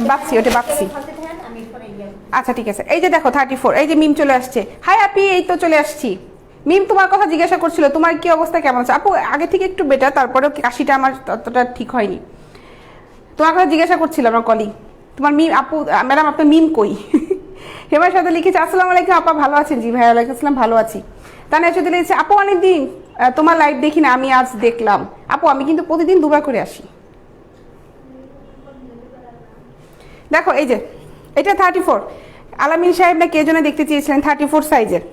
বাপসি, ওটা বাপসি। আচ্ছা ঠিক আছে, এই যে দেখো 34, এই যে মিম চলে আসছে। হাই আপি, এই তো চলে আসছি। মিম তোমার কথা জিজ্ঞাসা করছিল, তোমার কি অবস্থা, কেমন আছে? আপু আগে থেকে একটু বেটার, তারপরেও কাশিটা আমার ততটা ঠিক হয়নি। তোমার কথা জিজ্ঞাসা করছিল আমার কলিগ। তোমার মিম আপু, ম্যাডাম আপনার মিম কই? হেমার সাথে লিখেছে আসসালামু আলাইকুম আপা, ভালো আছেন? জি ভাই ওয়ালাইকুম আসসালাম, ভালো আছি। তানিয়ার সাথে লিখেছে আপু অনেকদিন তোমার লাইভ দেখি না, আমি আজ দেখলাম। আপু আমি কিন্তু প্রতিদিন দুবার করে আসি। দেখো এই যে এটা 34, আলামিন সাহেব না কে জন্য দেখতে চেয়েছিলেন 34 সাইজের,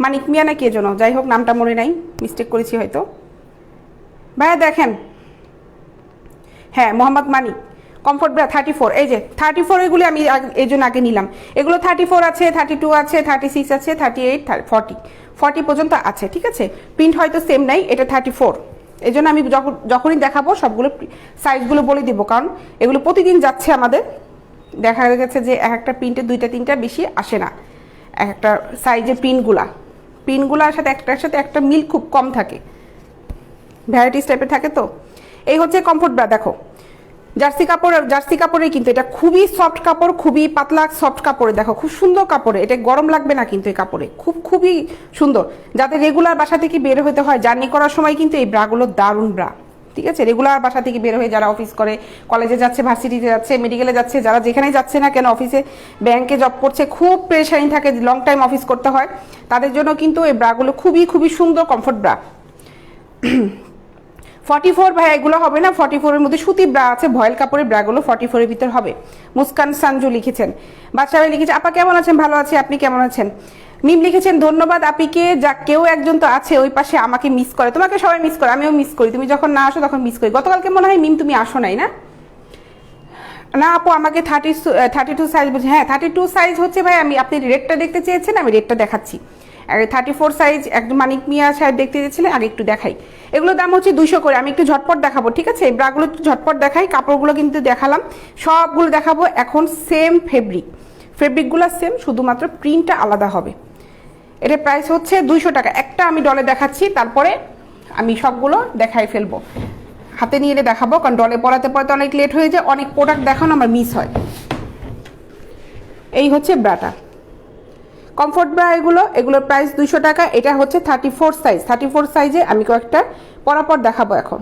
মানিক মিয়া না কে জন্য, যাই হোক নামটা মনে নাই, মিস্টেক করেছি হয়তো। ভাইয়া দেখেন, হ্যাঁ মোহাম্মদ মানিক, কমফোর্ট ব্রা 34, এই যে 34 এগুলি আমি এই জন্য আগে নিলাম। এগুলো 34 আছে, 32 আছে, 36 আছে, 38, 40 পর্যন্ত আছে, ঠিক আছে। প্রিন্ট হয়তো সেম নাই, এটা 34। এই জন্য আমি যখনই দেখাবো সবগুলো সাইজগুলো বলে দিব, কারণ এগুলো প্রতিদিন যাচ্ছে আমাদের। দেখা গেছে যে এক একটা প্রিন্টে 2-3টা বেশি আসে না, এক একটা সাইজের প্রিন্টগুলোর সাথে একটার সাথে একটা মিল খুব কম থাকে, ভ্যারাইটিস টাইপের থাকে। তো এই হচ্ছে কমফোর্ট ব্রা। দেখো জার্সি কাপড়ের কিন্তু এটা খুবই সফট কাপড়, খুবই পাতলা সফট কাপড়ে, দেখো খুব সুন্দর কাপড়ে, এটা গরম লাগবে না কিন্তু এই কাপড়ে, খুবই সুন্দর। যাদের রেগুলার বাসা থেকে বের হতে হয় জার্নি করার সময় কিন্তু এই ব্রাগুলো দারুণ ব্রা, ঠিক আছে। রেগুলার বাসা থেকে বের হয়ে যারা অফিস করে, কলেজে যাচ্ছে, ভার্সিটিতে যাচ্ছে, মেডিকেলে যাচ্ছে, যারা যেখানে যাচ্ছে না কেন, অফিসে ব্যাংকে জব করছে, খুব প্রেশারিং থাকে, লং টাইম অফিস করতে হয়, তাদের জন্য কিন্তু এই ব্রাগুলো খুবই সুন্দর কমফোর্ট ব্রা। 44 ভাই এগুলো হবে না, 44 এর মধ্যে সুতি ব্রা আছে, ভয়েল কাপড়ের ব্রাগুলো 44 এর ভিতর হবে। মুস্কান সানজু লিখেছেন, বাচ্চারা লিখেছে আপা কেমন আছেন, ভালো আছে, আপনি কেমন আছেন? মিম লিখেছেন ধন্যবাদ আপিকে, যা কেউ একজন তো আছে ওই পাশে আমাকে মিস করে, তোমাকে সবাই মিস করে, আমিও মিস করি, তুমি যখন না আসো তখন মিস করি। গতকালকে মনে হয় মিম তুমি আসো নাই না? না আপু আমাকে 32 সাইজ বলছি, হ্যাঁ 32 সাইজ হচ্ছে ভাই, আমি আপনি রেটটা দেখতে চেয়েছেন, আমি রেটটা দেখাচ্ছি। 34 সাইজ একদম মানিক মিয়া সাহেব দেখতে চেয়েছিলেন, আগে একটু দেখাই। এগুলোর দাম হচ্ছে 200 করে, আমি একটু ঝটপট দেখাবো, ঠিক আছে। এই ব্রাগুলো একটু ঝটপট দেখাই, কাপড়গুলো কিন্তু দেখালাম, সবগুলো দেখাবো এখন। সেম ফেব্রিকগুলো সেম, শুধুমাত্র প্রিন্টটা আলাদা হবে। এটার প্রাইস হচ্ছে 200 টাকা। একটা আমি ডলে দেখাচ্ছি, তারপরে আমি সবগুলো দেখাই ফেলবো, হাতে নিয়ে এলে দেখাবো, কারণ ডলে পড়াতে অনেক লেট হয়ে যায়, অনেক প্রোডাক্ট দেখানো আমার মিস হয়। এই হচ্ছে ব্রাটা, কমফোর্ট ব্রা এগুলোর প্রাইস 200 টাকা। এটা হচ্ছে 34 সাইজে আমি কয়েকটা পরাপর দেখাবো এখন।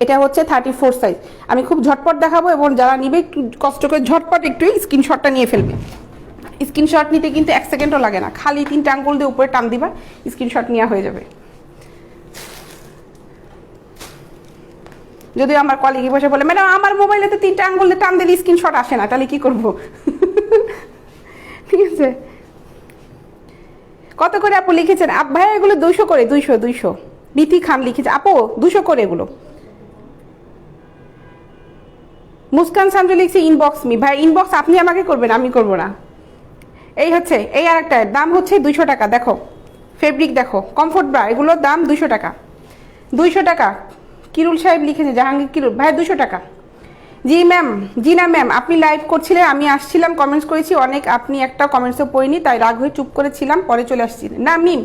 এটা হচ্ছে 34 সাইজ, আমি খুব ঝটপট দেখাবো, এবং যারা নিবে একটু কষ্ট করে ঝটপট একটু স্ক্রিনশটটা নিয়ে ফেলবে। স্ক্রিনশট নিতে কিন্তু 1 সেকেন্ডও লাগে না, খালি 3টা আঙ্গুল দিয়ে উপরে টান দিবা, স্ক্রিনশট নেওয়া হয়ে যাবে। যদি আমার কলিগ বসে বলে ম্যাডাম আমার মোবাইলে তো 3টা আঙ্গুল দিয়ে টান দিলে স্ক্রিনশট আসে না, তাহলে কি করবো? ঠিক আছে, কত করে আপু লিখেছেন? ভাইয়া এগুলো 200 করে, 200। বিথি খান লিখেছে আপু 200 করে এগুলো। মুস্কান সামজু লিখছে ইনবক্স মি, ভাই ইনবক্স আপনি আমাকে করবেন, আমি করবো না। এই হচ্ছে এই আরেকটা দাম হচ্ছে 200 টাকা। দেখো ফেব্রিক দেখো, কমফোর্ট ব্রা, এগুলোর দাম 200 টাকা। 200 টাকা। কিরুল সাহেব লিখেছে, জাহাঙ্গীর কিরুল ভাই 200 টাকা। জি ম্যাম, জি না ম্যাম, আপনি লাইভ করছিলেন, আমি আসছিলাম, কমেন্টস করেছি অনেক, আপনি একটা কমেন্টসও পড়িনি, তাই রাগ হয়ে চুপ করেছিলাম, পরে চলে আসছি। না মিম,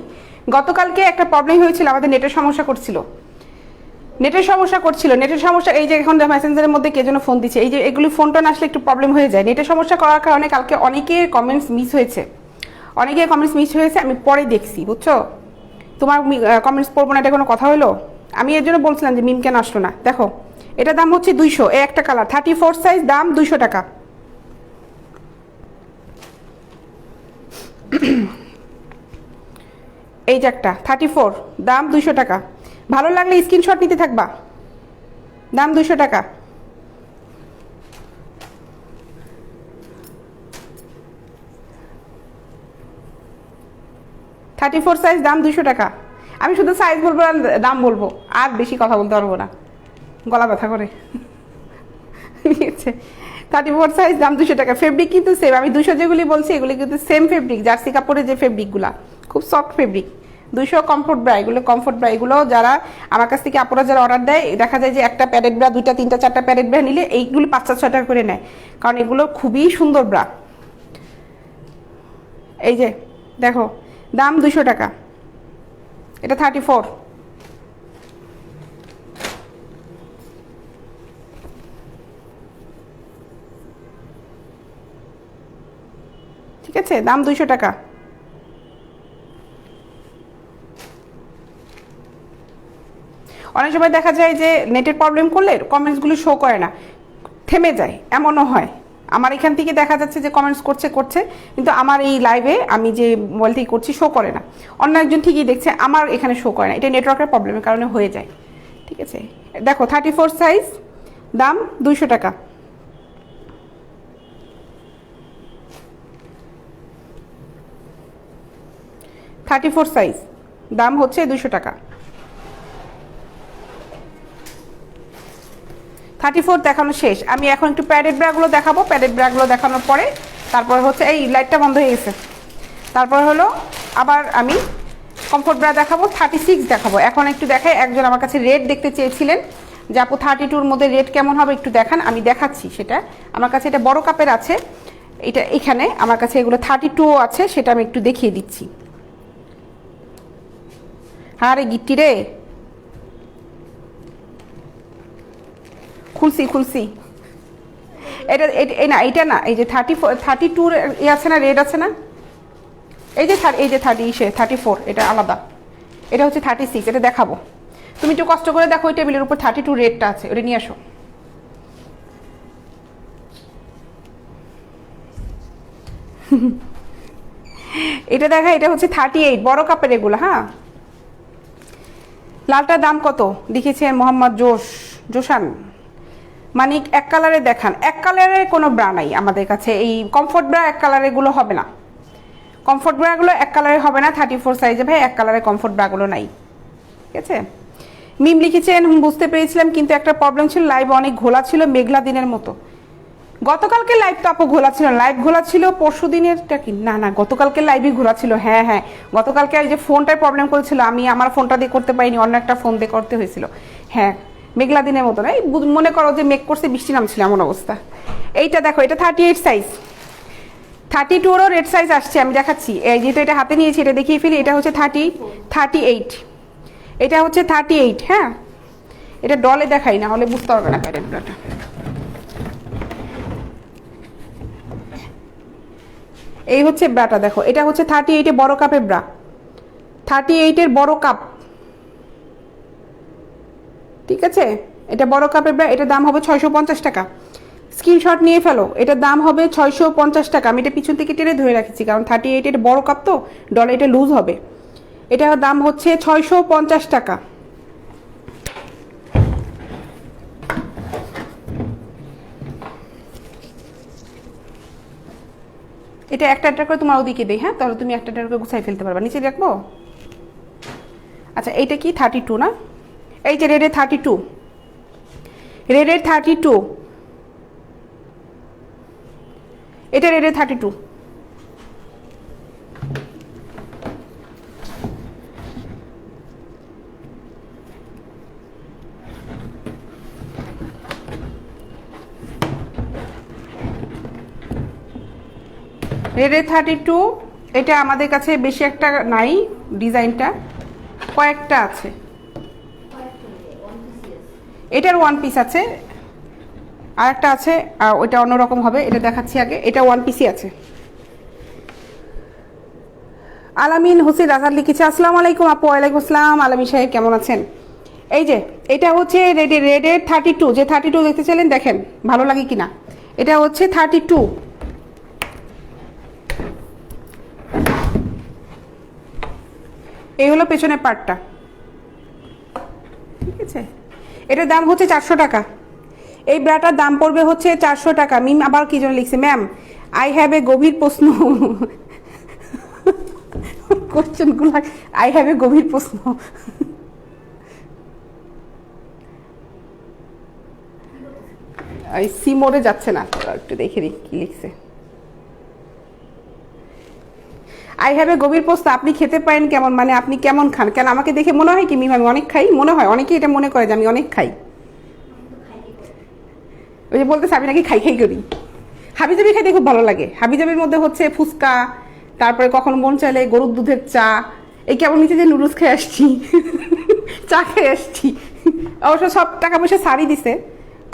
গতকালকে একটা প্রবলেম হয়েছিল, আমাদের নেটের সমস্যা করছিল, নেটের সমস্যা। এই যে এখন মেসেঞ্জারের মধ্যে কে যেন ফোন দিচ্ছে, এই যে এগুলি ফোনটা না আসলে একটু প্রবলেম হয়ে যায়, নেটের সমস্যা করার কারণে কালকে অনেকের কমেন্টস মিস হয়েছে, আমি পরে দেখছি, বুঝছো। তোমার কমেন্টস পড়বো না, এটা কোনো কথা হলো? আমি এর জন্য বলছিলাম যে মিম কেন আসলো না। দেখো এটা দাম হচ্ছে 200, এই একটা কালার 34 সাইজ, দাম 200 টাকা। এই যে একটা 34, দাম 200 টাকা। ভালো লাগলে স্ক্রিনশট নিতে থাকবা, দাম 200 টাকা। থার্টি ফোর সাইজ, দাম 200 টাকা। আমি শুধু সাইজ বলবো আর দাম বলবো, আর বেশি কথা বলতে পারবো না, গলা ব্যথা করে। ঠিক আছে, 34 সাইজ, দাম 200 টাকা। ফেব্রিক কিন্তু সেম, আমি 200 যেগুলি বলছি এগুলি কিন্তু সেম ফেব্রিক, জার্সি কাপড়ের যে ফেব্রিকগুলা, খুব সফট ফেব্রিক। 200 কমফোর্ট ব্রা, এগুলো যারা আমার কাছ থেকে আপুরা যারা অর্ডার দেয়, দেখা যায় যে একটা প্যারেড ব্রা 2টা 3টা 4টা প্যারেড ব্রা নিলে এইগুলি 5-6 টাকা করে নেয়, কারণ এগুলো খুবই সুন্দর ব্রা। এই যে দেখো, দাম 200 টাকা। এটা 34। ঠিক আছে, দাম 200 টাকা। অনেক সময় দেখা যায় যে নেটের প্রবলেম করলে কমেন্টসগুলো শো করে না, থেমে যায়, এমনও হয়। আমার এখান থেকে দেখা যাচ্ছে যে কমেন্টস করছে কিন্তু আমার এই লাইভে আমি যে মোবাইল থেকে করছি শো করে না। অন্য একজন ঠিকই দেখছে, আমার এখানে শো করে না। এটা নেটওয়ার্কের প্রবলেমের কারণে হয়ে যায়। ঠিক আছে, দেখো 34 সাইজ, দাম 200 টাকা। সাইজ, দাম হচ্ছে 200 টাকা। 34 দেখানো শেষ। আমি এখন একটু প্যাডেড ব্রাগুলো দেখাবো। প্যাডেড ব্রাগুলো দেখানোর পরে তারপর হচ্ছে এই লাইটটা বন্ধ হয়ে গেছে, তারপর হলো আবার আমি কমফোর্ট ব্রা দেখাবো। 36 দেখাবো। এখন একটু দেখাই, একজন আমার কাছে রেড দেখতে চেয়েছিলেন যে আপু 32-র মধ্যে রেড কেমন হবে একটু দেখান। আমি দেখাচ্ছি সেটা। আমার কাছে এটা বড় কাপের আছে, এটা এখানে আমার কাছে এগুলো 32 আছে, সেটা আমি একটু দেখিয়ে দিচ্ছি। আরে গিট্টি রে, খুলছি এটা না, এটা না, এই যে 32 এ আছে না, রেড আছে না, এই যে 34, এটা আলাদা, এটা হচ্ছে 36, এটা দেখাবো। তুমি একটু কষ্ট করে দেখো, ওই টেবিলের উপর 32 রেডটা আছে, ওটা নিয়ে আসো। এটা দেখা, এটা হচ্ছে 38 বড় কাপের এগুলো। হ্যাঁ, লালটার দাম কত লিখেছেন মোহাম্মদ জোসান মানিক। এক কালারে দেখান। এক কালারের কোনো ব্রা নাই আমাদের কাছে। এই কমফোর্ট ব্রা এক কালারের গুলো হবে না, কমফোর্ট ব্রাগুলো এক কালারে হবে না। 34 সাইজে ভাই এক কালারে কমফোর্ট ব্রাগুলো নাই। ঠিক আছে, মিম লিখেছেন বুঝতে পেরেছিলাম, কিন্তু একটা প্রবলেম ছিল, লাইভ অনেক ঘোলা ছিল, মেঘলা দিনের মতো। গতকালকে লাইভ তো আপু ঘোলা ছিল, লাইভ ঘোলা ছিল পরশু দিনেরটা কি না, গতকালকে লাইভই ঘোলা ছিল। হ্যাঁ, গতকালকে এই যে ফোনটায় প্রবলেম করেছিল, আমি আমার ফোনটা দিয়ে করতে পারিনি, অন্য একটা ফোন দিয়ে করতে হয়েছিল। হ্যাঁ, মেঘলা দিনের মতো না, মনে করো যে মেঘ করছে, বৃষ্টি নামছিল, এমন অবস্থা। এইটা দেখো, এটা 38 সাইজ। 32-রও রেড সাইজ আসছে, আমি দেখাচ্ছি। এই যেহেতু এটা হাতে নিয়েছি, এটা দেখিয়ে ফেলি। এটা হচ্ছে 38, এটা হচ্ছে 38। হ্যাঁ, এটা ডলে দেখাই, না হলে বুঝতে পারবে না প্যারেন্টটা। এই হচ্ছে ব্রাটা, দেখো এটা হচ্ছে 38 বড় কাপের ব্রা, 38 বড় কাপ। ঠিক আছে, এটা বড় কাপের ব্রা, এটার দাম হবে 650 টাকা। স্ক্রিনশট নিয়ে ফেলো, এটার দাম হবে 650 টাকা। আমি এটা পিছন থেকে টেনে ধরে রাখছি, কারণ 38 এটা বড় কাপ তো, ডলে এটা লুজ হবে। এটার দাম হচ্ছে 650 টাকা। এটা একটা করে তোমার ওদিকে দেই। হ্যাঁ, তাহলে তুমি একটা করে গুছাই ফেলতে পারবা। নিচে রাখবো। আচ্ছা, এইটা কি 32 না? এই যে রেডের 32, রেডের 32, এটা রেডের 32। রেডের 32, এটা আমাদের কাছে বেশি একটা নাই, ডিজাইনটা কয়েকটা আছে। এটার ওয়ান পিস আছে, আর একটা আছে, ওইটা অন্যরকম হবে, এটা দেখাচ্ছি আগে। এটা ওয়ান পিসই আছে। আলামিন হোসেন রাজার লিখেছে, আসসালামু আলাইকুম আপু। ওয়ালাইকুম আসসালাম। আলামিন সাহেব কেমন আছেন? এই যে এটা হচ্ছে রেডের 32, যে 32 দেখতে চাইলেন, দেখেন ভালো লাগে কিনা। এটা হচ্ছে 32। এই হলো পেছনের পার্টটা। ঠিক আছে, এটার দাম হচ্ছে 400 টাকা। এই ব্রাটার দাম পড়বে হচ্ছে 400 টাকা। মিম আবার কি জন্য লিখছে, ম্যাম আই হ্যাভ এ গভীর প্রশ্ন। কোশ্চেনগুলো আই হ্যাভ এ গভীর প্রশ্ন। সি মোডে যাচ্ছে না, একটু দেখে দিই কি লিখছে। আই হ্যাভ এ গভীর প্রশ্ন, আপনি খেতে পারেন কেমন, মানে আপনি কেমন খান? কেন আমাকে দেখে মনে হয় কি মিম আমি অনেক খাই? মনে হয়, অনেকে এটা মনে করে যে আমি অনেক খাই। ওই যে বলতেছে আমি নাকি খাই করি। হাবিজাবি খাইতে খুব ভালো লাগে। হাবিজাবির মধ্যে হচ্ছে ফুচকা, তারপরে কখনো মন চাইলে গরুর দুধের চা। এই কেমন নিচে যে নুডলস খেয়ে আসছি, চা খেয়ে আসছি। অবশ্য সব টাকা পয়সা সারি দিছে,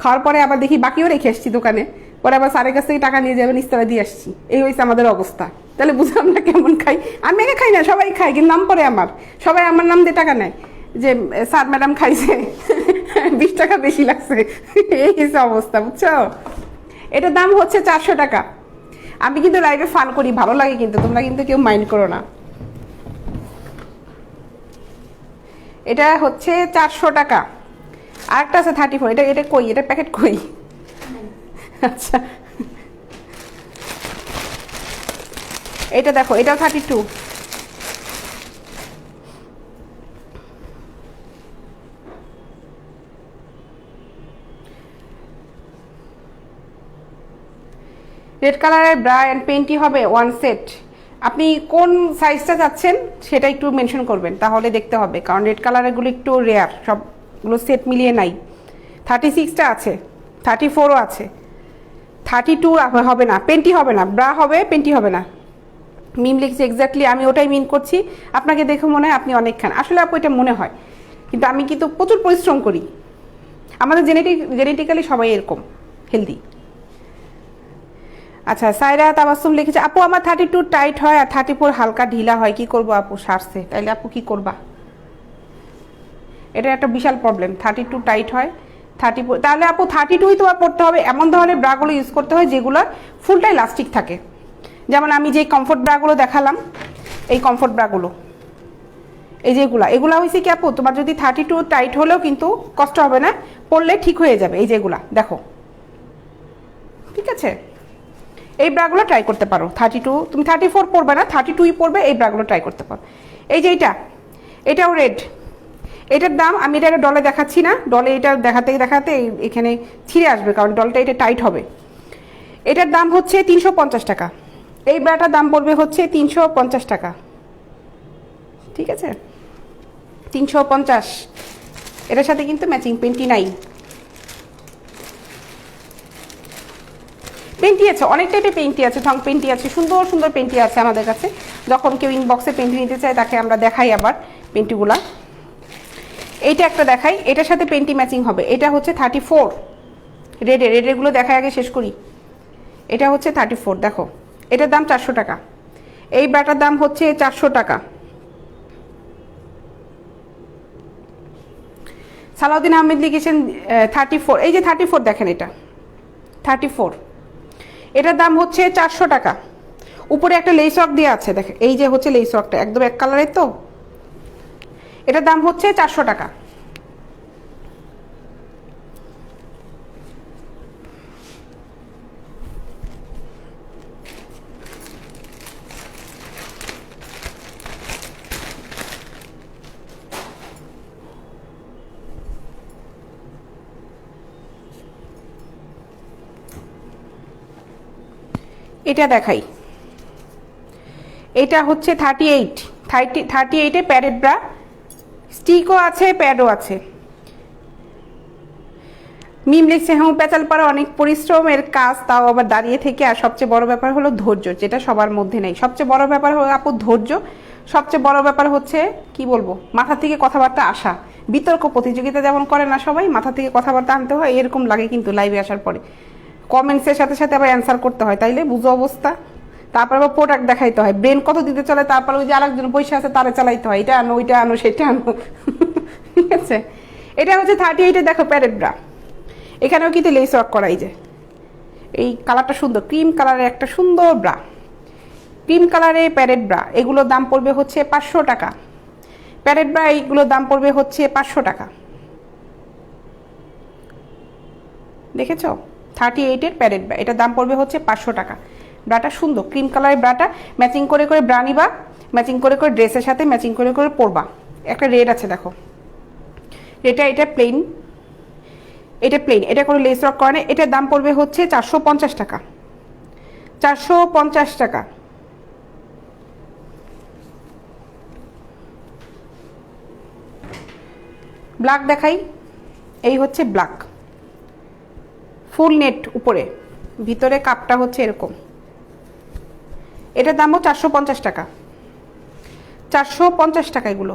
খাওয়ার পরে আবার দেখি বাকিও রেখে আসছি দোকানে, পরে আবার স্যারের কাছ থেকে টাকা নিয়ে যাবেন, ইস্তারা দিয়ে আসছি। এই হয়েছে আমাদের অবস্থা। তাহলে বুঝলাম না কেমন খাই। আমি একা খাই না, সবাই খাই, কিন্তু নাম পড়ে আমার, সবাই আমার নাম দিয়ে টাকা নেয় যে স্যার ম্যাডাম খাইছে 20 টাকা বেশি লাগছে, এই হচ্ছে অবস্থা, বুঝছো। এটার দাম হচ্ছে 400 টাকা। আমি কিন্তু লাইভে ফান করি, ভালো লাগে, কিন্তু তোমরা কিন্তু কেউ মাইন্ড করো না। এটা হচ্ছে 400 টাকা। আরেকটা আছে 34। এটা এটা কই, এটা প্যাকেট কই? আচ্ছা, এটা দেখো, এটাও 32। রেড কালারের ব্রা অ্যান্ড পেন্টি হবে 1 সেট। আপনি কোন সাইজটা চাচ্ছেন সেটা একটু মেনশন করবেন, তাহলে দেখতে হবে, কারণ রেড কালারেরগুলো একটু রেয়ার, সবগুলো সেট মিলিয়ে নাই। 36টা আছে, 34ও আছে, 32 হবে না, পেন্টি হবে না, ব্রা হবে, পেন্টি হবে না। মিম লিখছে এক্স্যাক্টলি, আমি ওটাই মিন করছি। আপনাকে দেখে মনে হয় আপনি অনেক খান, আসলে আপু এটা মনে হয়, কিন্তু আমি কিন্তু প্রচুর পরিশ্রম করি। আমাদের জেনেটিক্যালি সবাই এরকম হেলদি। আচ্ছা, সাইরা তাবাসসুম লিখেছে, আপু আমার 32 টাইট হয় আর 34 হালকা ঢিলা হয়, কি করব আপু? সারছে, তাইলে আপু কি করবা? এটা একটা বিশাল প্রবলেম। 32 টাইট হয়, 34, তাহলে আপু 32ই তোমার পড়তে হবে। এমন ধরনের ব্রাগুলো ইউজ করতে হয় যেগুলো ফুলটাই ইলাস্টিক থাকে। যেমন আমি যে কমফোর্ট ব্রাগুলো দেখালাম, এই কমফোর্ট ব্রাগুলো, এই যেগুলা, এগুলা হয়েছে কি আপু, তোমার যদি 32 টাইট হলেও কিন্তু কষ্ট হবে না, পড়লে ঠিক হয়ে যাবে। এই যেগুলা দেখো, ঠিক আছে, এই ব্রাগুলো ট্রাই করতে পারো। 32, তুমি 34 পড়বে না, 32ই পড়বে, এই ব্রাগুলো ট্রাই করতে পারো। এই যে এটাও রেড। এটার দাম, আমি এটা ডলে দেখাচ্ছি না, ডলে এটা দেখাতে দেখাতে এখানে ছিঁড়ে আসবে, কারণ ডলটা এটা টাইট হবে। এটার দাম হচ্ছে 350 টাকা। এই ব্রাটার দাম পড়বে হচ্ছে 350 টাকা, ঠিক আছে, 350। এটার সাথে কিন্তু ম্যাচিং পেন্টি নাই। পেন্টি আছে, অনেক টাইপের পেন্টি আছে, থং পেন্টি আছে, সুন্দর সুন্দর পেন্টি আছে আমাদের কাছে। যখন কেউ ইনবক্সে পেন্টি নিতে চায় তাকে আমরা দেখাই আবার পেন্টিগুলা। এইটা একটা দেখাই, এটার সাথে পেন্টি ম্যাচিং হবে। এটা হচ্ছে 34 রেডেরগুলো দেখাই, আগে শেষ করি। এটা হচ্ছে 34, দেখো, এটার দাম 400 টাকা। এই ব্রাটার দাম হচ্ছে 400 টাকা। সালাউদ্দিন আহমেদ লিখেছেন 34। এই যে 34 দেখেন, এটা 34, এটার দাম হচ্ছে 400 টাকা। উপরে একটা লেস ওয়ার্ক দিয়ে আছে, দেখেন, এই যে হচ্ছে লেস ওয়ার্কটা একদম এক কালারের, তো এটার দাম হচ্ছে 400 টাকা। এটা দেখাই, এটা হচ্ছে 38 প্যাডেড ব্রা, স্টিকও আছে, প্যাডও আছে। মিম লিখছে, হ্যাঁ পেঁচাল পাড়া অনেক পরিশ্রমের কাজ, তাও আবার দাঁড়িয়ে থেকে। আর সবচেয়ে বড় ব্যাপার হলো ধৈর্য, যেটা সবার মধ্যে নেই। সবচেয়ে বড় ব্যাপার হলো আপু ধৈর্য। সবচেয়ে বড় ব্যাপার হচ্ছে কি বলবো, মাথা থেকে কথাবার্তা আসা। বিতর্ক প্রতিযোগিতা যেমন করে না সবাই, মাথা থেকে কথাবার্তা আনতে হয়, এরকম লাগে কিন্তু লাইভে আসার পরে। কমেন্টসের সাথে সাথে আবার অ্যান্সার করতে হয়, তাইলে বুঝো অবস্থা। তারপর আবার প্রোডাক্ট দেখাইতে হয়, ব্রেন কত দিতে চলে, তারপর ওই যে আরেকজন পয়সা আছে তারে চালাইতে হয়, এটা আনো, ওইটা আনো, সেটা আনো, ঠিক আছে। এটা হচ্ছে 38, দেখো প্যারেড ব্রা, এখানেও কিন্তু লেস ওয়ার্ক করা। এই যে এই কালারটা সুন্দর, ক্রিম কালারের একটা সুন্দর ব্রা, ক্রিম কালারের প্যারেড ব্রা। এগুলোর দাম পড়বে হচ্ছে 500 টাকা। প্যারেড ব্রা এইগুলোর দাম পড়বে হচ্ছে 500 টাকা, দেখেছো, 38 প্যারেড ব্রা, এটার দাম পড়বে হচ্ছে 500 টাকা। ব্রাটা সুন্দর, ক্রিম কালারের ব্রাটা ম্যাচিং করে করে ব্রা নিবা, ম্যাচিং করে করে ড্রেসের সাথে ম্যাচিং করে করে পরবা। একটা রেড আছে দেখো, এটা প্লেন, এটা প্লেন, এটা কোনো লেস ওয়ার্ক করে না। এটার দাম পড়বে হচ্ছে 450 টাকা, 450 টাকা। ব্ল্যাক দেখাই, এই হচ্ছে ব্ল্যাক, ফুল নেট উপরে, ভিতরে কাপটা হচ্ছে এরকম। এটার দামও 450 টাকা, 450 টাকা এগুলো।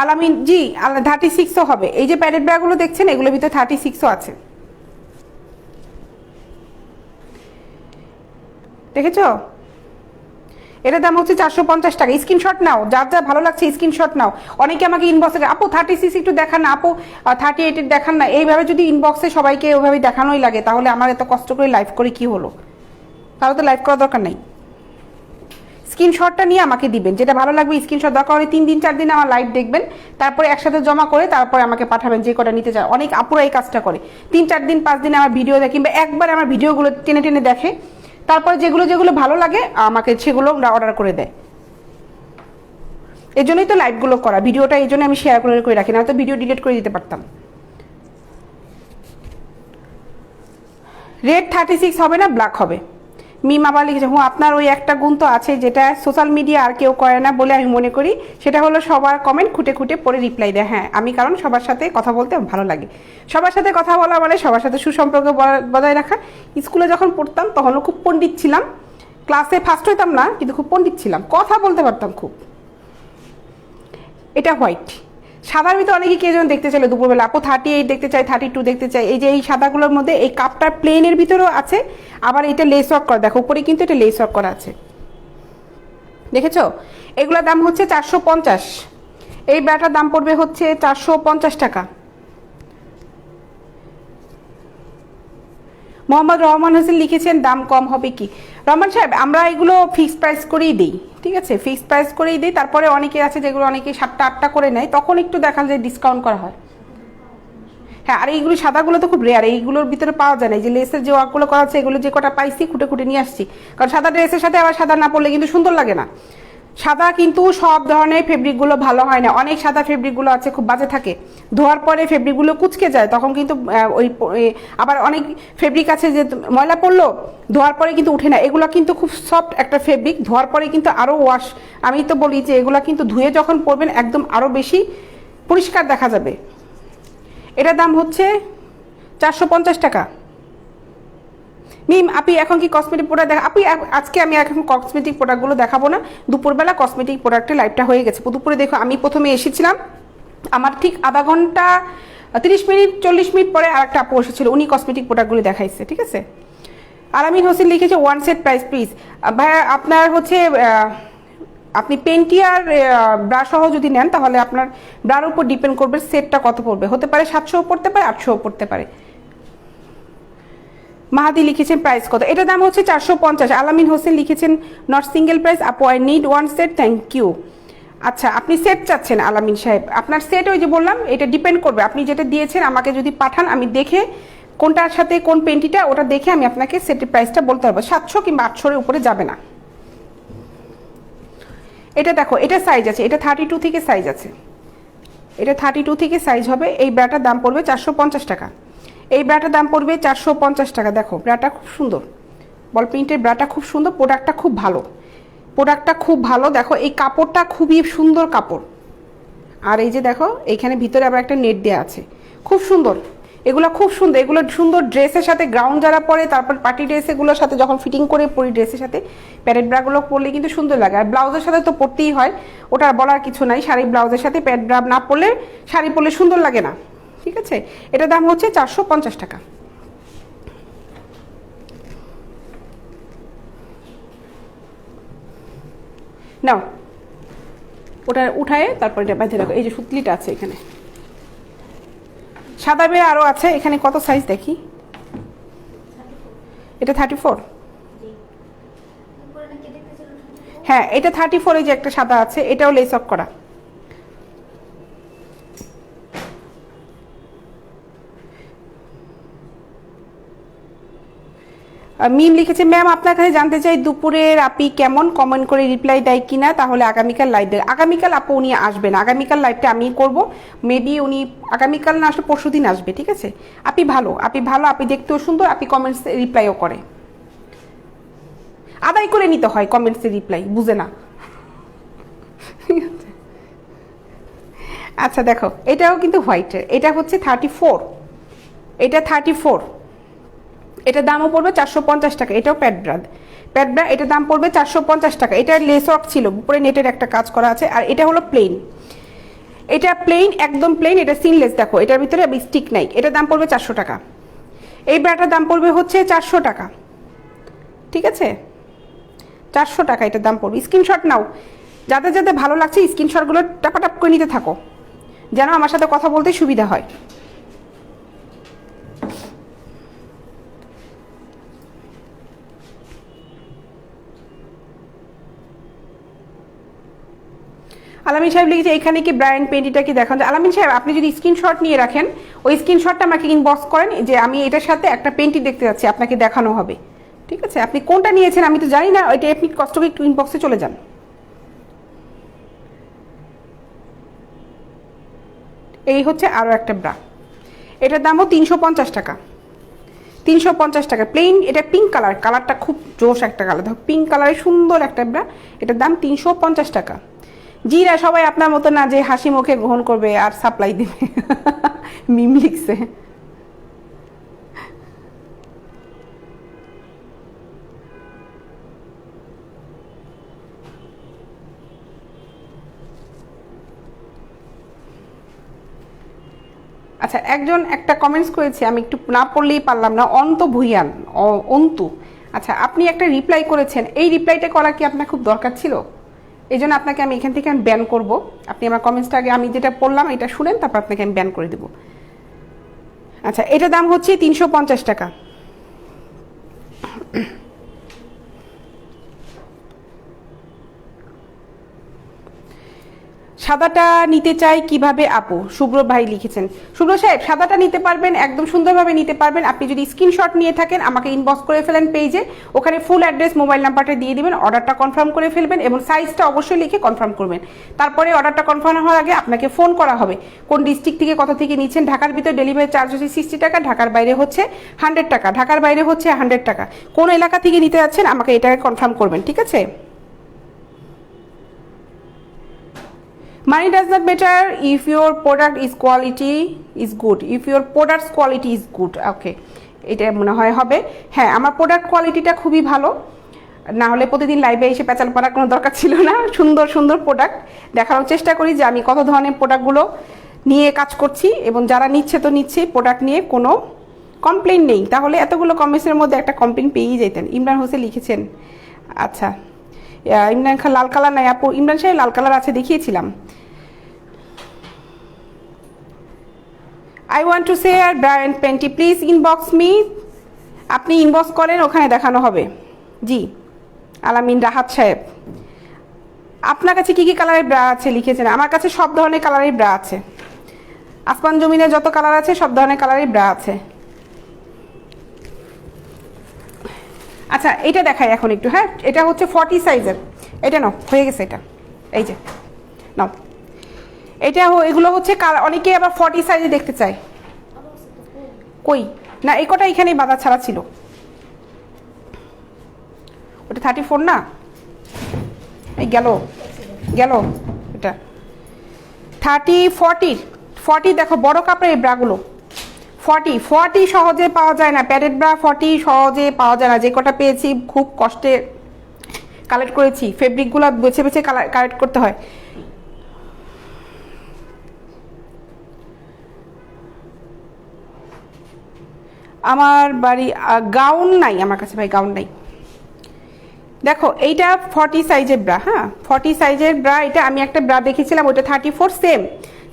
আলামিন জি, 36ও হবে। এই যে প্যারেড ব্যাগগুলো দেখছেন, এগুলোর ভিতরে 36ও আছে, দেখেছো। এটার দাম হচ্ছে 450 টাকা। স্ক্রিনশট নাও, যার যা ভালো লাগছে স্ক্রিনশট নাও। অনেকে আমাকে ইনবক্সে আপু 36 একটু দেখান না, আপু 38 দেখান না। এইভাবে যদি ইনবক্সে সবাইকে ওইভাবে দেখানোই লাগে তাহলে আমার এত কষ্ট করে লাইভ করে কি হলো? তাহলে তো লাইভ করার দরকার নাই। স্ক্রিনশটটা নিয়ে আমাকে দিবেন, যেটা ভালো লাগবে স্ক্রিনশট। দরকার হলে 3 দিন 4 দিন আমার লাইভ দেখবেন, তারপরে একসাথে জমা করে তারপরে আমাকে পাঠাবেন যে কটা নিতে চায়। অনেক আপুরা এই কাজটা করে, 3-4 দিন 5 দিন আমার ভিডিও দেখে কিংবা একবার আমার ভিডিওগুলো টেনে টেনে দেখে, তারপরে যেগুলো যেগুলো ভালো লাগে আমাকে সেগুলো অর্ডার করে দেয়। এই জন্যই তো লাইভগুলো করা, ভিডিওটা এই জন্য আমি শেয়ার করে রাখি, না তো ভিডিও ডিলিট করে দিতে পারতাম। রেড 36 হবে না, ব্ল্যাক হবে। মিম আবার লিখেছে, আপনার ওই একটা গুণ তো আছে যেটা সোশ্যাল মিডিয়া আর কেউ করে না বলে আমি মনে করি, সেটা হলো সবার কমেন্ট খুঁটে খুঁটে পরে রিপ্লাই দেয়। হ্যাঁ, আমি কারণ সবার সাথে কথা বলতে ভালো লাগে। সবার সাথে কথা বলা মানে সবার সাথে সুসম্পর্ক বজায় রাখা। স্কুলে যখন পড়তাম তখনও খুব পণ্ডিত ছিলাম, ক্লাসে ফার্স্ট হইতাম না কিন্তু খুব পণ্ডিত ছিলাম, কথা বলতে পারতাম খুব। এটা হোয়াইট। সাদার ভিতরে অনেকে কে যেন দেখতে চাইলে দুপুরবেলা, আপু 38 দেখতে চাই, 32 দেখতে চাই। এই যে এই সাদাগুলোর মধ্যে এই কাপটার প্লেনের ভিতরেও আছে, আবার এটা লেস ওয়ার্ক করা, দেখো উপরে কিন্তু এটা লেস ওয়ার্ক করা আছে, দেখেছো? এগুলোর দাম হচ্ছে 450। এই ব্যাটার দাম পড়বে হচ্ছে 450 টাকা। মোহাম্মদ রহমান হোসেন লিখেছেন দাম কম হবে কি? রহমান সাহেব, আমরা এগুলো ফিক্সড প্রাইস করেই দিই, ঠিক আছে? ফিক্সড প্রাইস করেই দিই। তারপরে অনেকে আছে যেগুলো অনেকে 7টা-8টা করে নেয়, তখন একটু দেখা যায় ডিসকাউন্ট করা হয়। হ্যাঁ, আর এইগুলো সাদাগুলো তো খুব রেয়ার, এইগুলোর ভিতরে পাওয়া যায় না। যে লেসের যে ওয়ার্কগুলো করা হচ্ছে এগুলো যে কটা পাইছি খুঁটে খুঁটে নিয়ে আসছি, কারণ সাদা ড্রেসের সাথে আবার সাদা না পরলে কিন্তু সুন্দর লাগে না। সাদা কিন্তু সব ধরনের ফেব্রিকগুলো ভালো হয় না, অনেক সাদা ফেব্রিকগুলো আছে খুব বাজে থাকে, ধোয়ার পরে ফেব্রিকগুলো কুচকে যায়, তখন কিন্তু ওই আবার অনেক ফেব্রিক আছে যে ময়লা পড়লো ধোয়ার পরে কিন্তু উঠে না। এগুলো কিন্তু খুব সফট একটা ফেব্রিক, ধোয়ার পরে কিন্তু আরও ওয়াশ। আমি তো বলি যে এগুলো কিন্তু ধুয়ে যখন পরবেন একদম আরও বেশি পরিষ্কার দেখা যাবে। এটার দাম হচ্ছে 450 টাকা। মিম, আপনি এখন কি কসমেটিক প্রোডাক্ট আপনি আজকে আমি এখন কসমেটিক প্রোডাক্টগুলো দেখাবো না, দুপুরবেলা কসমেটিক প্রোডাক্টের লাইভটা হয়ে গেছে। দুপুরে দেখো আমি প্রথমে এসেছিলাম, আমার ঠিক আধা ঘন্টা 30 মিনিট 40 মিনিট পরে আর একটা আপু এসেছিল, উনি কসমেটিক প্রোডাক্টগুলো দেখাইছে, ঠিক আছে? আলামিন হোসেন লিখেছে 1 সেট প্রাইস প্লিজ। ভাইয়া আপনার হচ্ছে আপনি পেন্টিয়ার ব্রাশ সহ যদি নেন তাহলে আপনার ব্রার উপর ডিপেন্ড করবে সেটটা কত পড়বে। হতে পারে 700 পড়তে পারে, 800 পড়তে পারে। মাহাদি লিখেছেন প্রাইস কত? এটার দাম হচ্ছে 450। আলামিন হোসেন লিখেছেন নট সিঙ্গেল প্রাইস, আপু I need 1 set, thank you. আচ্ছা, আপনি সেট চাচ্ছেন আলামিন সাহেব, আপনার সেট ওই যে বললাম এটা ডিপেন্ড করবে, আপনি যেটা দিয়েছেন আমাকে যদি পাঠান আমি দেখে কোনটার সাথে কোন পেন্টিটা ওটা দেখে আমি আপনাকে সেটের প্রাইসটা বলতে পারবো। 700 কিংবা 800-এর উপরে যাবে না। এটা দেখো, এটা সাইজ আছে, এটা 32 থেকে সাইজ আছে, এটা 32 থেকে সাইজ হবে। এই ব্রাটার দাম পড়বে 450 টাকা। এই ব্রাটার দাম পড়বে 450 টাকা। দেখো ব্রাটা খুব সুন্দর, বল প্রিন্টের ব্রাটা খুব সুন্দর, প্রোডাক্টটা খুব ভালো, প্রোডাক্টটা খুব ভালো। দেখো এই কাপড়টা খুবই সুন্দর কাপড়, আর এই যে দেখো এইখানে ভিতরে আবার একটা নেট দেওয়া আছে, খুব সুন্দর। এগুলো খুব সুন্দর, এগুলো সুন্দর ড্রেসের সাথে, গ্রাউন্ড যারা পরে তারপর পার্টি ড্রেস এগুলোর সাথে যখন ফিটিং করে পরি ড্রেসের সাথে প্যারেড ব্রাগুলো পরলে কিন্তু সুন্দর লাগে। আর ব্লাউজের সাথে তো পরতেই হয়, ওটা বলার কিছু নাই। শাড়ি ব্লাউজের সাথে প্যাড ব্রা না পরলে শাড়ি পরলে সুন্দর লাগে না, ঠিক আছে? এটার দাম হচ্ছে 450 টাকা। নাও ওটা উঠায় তারপর এটা বেঁধে রাখো। এই যে সুতলিটা আছে এখানে, সাদা বের আরও আছে। এখানে কত সাইজ দেখি, এটা 34। হ্যাঁ, এটা 34। এই যে একটা সাদা আছে, এটাও লেস অফ করা। মিম লিখেছে ম্যাম আপনার কাছে জানতে চাই দুপুরের আপি কেমন, কমেন্ট করে রিপ্লাই দেয় কিনা, তাহলে আগামীকাল লাইভ দেয়। আগামীকাল আপু উনি আসবেন, আগামীকাল লাইভটা আমি করব। মেবি উনি আগামীকাল না আসলে পরশু দিন আসবে, ঠিক আছে? আপনি ভালো, আপনি ভালো, আপনি দেখতেও সুন্দর, আপনি কমেন্টসে রিপ্লাইও করে। আদায় করে নিতে হয় কমেন্টসে রিপ্লাই, বুঝে না। আচ্ছা দেখো, এটাও কিন্তু হোয়াইটের, এটা হচ্ছে 34, এটা 34। এটার দামও পড়বে 450 টাকা। এটাও প্যাডব্রা, এটার দাম পড়বে 450 টাকা। এটার লেস ওয়ার্ক ছিল, উপরে নেটের একটা কাজ করা আছে। আর এটা হলো প্লেন, এটা প্লেন, একদম প্লেন, এটা সিনলেস। দেখো এটার ভিতরে স্টিক নাই। এটার দাম পড়বে 400 টাকা। এই ব্রাটার দাম পড়বে হচ্ছে 400 টাকা, ঠিক আছে? 400 টাকা এটার দাম পড়বে। স্ক্রিনশট নাও, যাদের যাদের ভালো লাগছে স্ক্রিনশটগুলো টাপাটাপ করে নিতে থাকো, যেন আমার সাথে কথা বলতে সুবিধা হয়। আলামিন সাহেব লিখেছে এখানে কি ব্রায়ান পেন্টিটা কি দেখান যায়। আলামিন সাহেব আপনি যদি স্ক্রিনশট নিয়ে রাখেন, ওই স্ক্রিনশটটা আমাকে ইনবক্স করেন যে আমি এটার সাথে একটা পেন্টি দেখতে যাচ্ছি, আপনাকে দেখানো হবে। ঠিক আছে, আপনি কোনটা নিয়েছেন আমি তো জানি না, ওইটা আপনি কষ্ট করে একটু ইনবক্সে চলে যান। এই হচ্ছে আরও একটা ব্রা, এটার দামও 350 টাকা। 350 টাকা প্লেন, এটা পিঙ্ক কালার, কালারটা খুব জোশ একটা কালার, দেখো পিঙ্ক কালারের সুন্দর একটা ব্রা, এটার দাম 350 টাকা। জিরা সবাই আপনার মতো না যে হাসি মুখে গ্রহণ করবে আর সাপ্লাই দিবে। মিম লিখছে। আচ্ছা, একজন একটা কমেন্টস করেছে, আমি একটু না পড়লেই পারলাম না, অন্ত ভুইয়ান, অন্তু। আচ্ছা, আপনি একটা রিপ্লাই করেছেন, এই রিপ্লাইটা করা কি আপনার খুব দরকার ছিল? এই জন্য আপনাকে আমি এখান থেকে ব্যান করব। আপনি আমার কমেন্টসটা আগে আমি যেটা পড়লাম এটা শুনেন, তারপর আপনাকে আমি ব্যান করে দেবো। আচ্ছা, এটা দাম হচ্ছে 350 টাকা। সাদাটা নিতে চাই কিভাবে আপু, শুভ্র ভাই লিখেছেন। শুভ্র সাহেব সাদাটা নিতে পারবেন, একদম সুন্দরভাবে নিতে পারবেন। আপনি যদি স্ক্রিনশট নিয়ে থাকেন আমাকে ইনবক্স করে ফেলেন পেজে, ওখানে ফুল অ্যাড্রেস মোবাইল নাম্বারটা দিয়ে দিবেন, অর্ডারটা কনফার্ম করে ফেলবেন এবং সাইজটা অবশ্যই লিখে কনফার্ম করবেন। তারপরে অর্ডারটা কনফার্ম হওয়ার আগে আপনাকে ফোন করা হবে কোন ডিস্ট্রিক্ট থেকে কত থেকে নিচ্ছেন। ঢাকার ভিতরে ডেলিভারি চার্জ হচ্ছে 60 টাকা, ঢাকার বাইরে হচ্ছে 100 টাকা, ঢাকার বাইরে হচ্ছে 100 টাকা। কোন এলাকা থেকে নিতে যাচ্ছেন আমাকে এটাকে কনফার্ম করবেন, ঠিক আছে? Money does not matter if your product is quality is good. If your product's quality is good. Okay, এটা মনে হয় হবে। হ্যাঁ, আমার প্রোডাক্ট কোয়ালিটিটা খুবই ভালো, না হলে প্রতিদিন লাইভে এসে প্যাচাল পাড়ার কোনো দরকার ছিল না। সুন্দর সুন্দর প্রোডাক্ট দেখানোর চেষ্টা করি যে আমি কত ধরনের প্রোডাক্টগুলো নিয়ে কাজ করছি, এবং যারা নিচ্ছে তো নিচ্ছে, প্রোডাক্ট নিয়ে কোনো কমপ্লেন নেই। তাহলে এতগুলো কমেন্টসের মধ্যে একটা কমপ্লেন পেয়েই যেতেন। ইমরান হোসেন লিখেছেন। আচ্ছা, ইমরান খান লাল কালার নাই আপু, ইমরান সাহেব লাল কালার আছে, দেখিয়েছিলাম। I want to say আর bra and panty, please inbox me. আপনি ইনবক্স করেন, ওখানে দেখানো হবে। জি আলামিন রাহাত সাহেব, আপনার কাছে কি কি কালারের ব্রা আছে লিখেছেন? আমার কাছে সব ধরনের কালারের ব্রা আছে, আসমান জমিনে যত কালার আছে সব ধরনের কালারের ব্রা আছে। আচ্ছা, এটা দেখাই এখন একটু। হ্যাঁ, এটা হচ্ছে 40 সাইজের, এটা নাও, হয়ে গেছে এটা, এই যে নাও। এটা এগুলো হচ্ছে অনেকে আবার 40 সাইজে দেখতে চায়। কই না, এই কটা এখানেই বাঁধা ছাড়া ছিল, ওটা 34 না, এই গেল গেল এটা 30 40 দেখো বড় কাপড়ের এই ব্রাগুলো 40 সহজে পাওয়া যায় না, প্যাডেড ব্রা 40 সহজে পাওয়া যায় না। যে কটা পেয়েছি খুব কষ্টে কালেক্ট করেছি, ফেব্রিকগুলো বেছে বেছে কালেক্ট করতে হয়। আমার বাড়ি গাউন নাই আমার কাছে ভাই, গাউন নাই। দেখো এইটা 40 সাইজের ব্রা, হ্যাঁ 40 সাইজের ব্রা। এটা আমি একটা ব্রা দেখেছিলাম, ওইটা 34,